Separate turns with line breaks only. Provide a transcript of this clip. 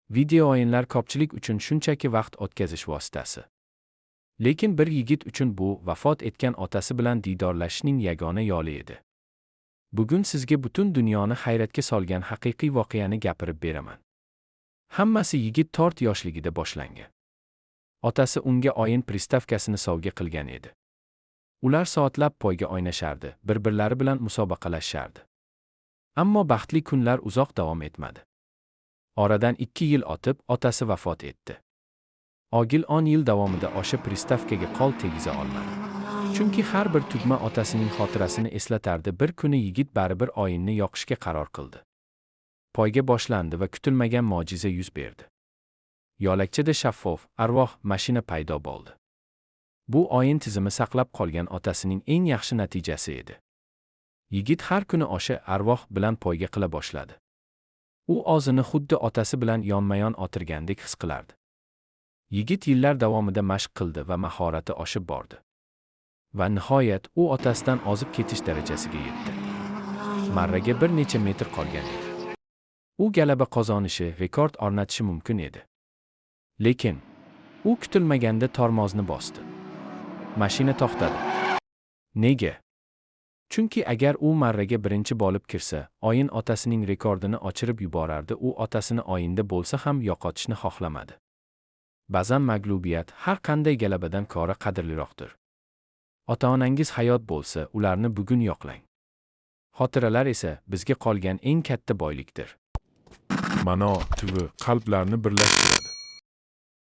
Video o'yinlar ko'pchilik uchun shunchaki vaqt o'tkazish vositasi. Lekin bir yigit uchun bu vafot etgan otasi bilan diydorlashishning yagona yo'li edi. Bugun sizga butun dunyoni hayratga solgan haqiqiy voqeani gapirib beraman. Hammasi yigit 4 yoshligida boshlangan. Otasi unga o'yin pristavkasini sovg'a qilgan edi. Ular soatlab poyga o'ynashardi, bir-birlari bilan musobaqalashardi. Ammo baxtli kunlar uzoq davom etmadi. Oradan 2 yil o'tib, otasi vafot etdi. Ogil 10 yil davomida o'sha pristavkaga qo'l tegiza olmadi. Chunki har bir tugma otasining xotirasini eslatardi. Bir kuni yigit baribir o'yinni yoqishga qaror qildi. Poyga boshlandi va kutilmagan mo'jiza yuz berdi. Yo'lakchada shaffof, arvoh mashina paydo bo'ldi. Bu o'yin tizimi saqlab qolgan otasining eng yaxshi natijasi edi. Yigit har kuni o'sha arvoh bilan poyga qila boshladi. U o'zini xuddi otasi bilan yonma-yon o'tirgandek his qilardi. Yigit yillar davomida mashq qildi va mahorati oshib bordi. Va nihoyat u otasidan ozib ketish darajasiga yetdi. Marraga bir necha metr qolgan edi. U g'alaba qozonishi, rekord o'rnatishi mumkin edi. Lekin u kutilmaganda tormozni bosdi. Mashina to'xtadi. Nega? Chunki agar u marraga birinchi bo'lib kirsa, o'yin otasining rekordini ochirib yuborardi. U otasini o'yinda bo'lsa ham yo'qotishni xohlamadi. Ba'zan mag'lubiyat har qanday g'alabadan ko'ra qadrliroqdir. Ota-onangiz hayot bo'lsa, ularni bugun yo'qlang. Xotiralar esa bizga qolgan eng katta boylikdir.
Ma'no, tuvi qalblarni birlashtiradi.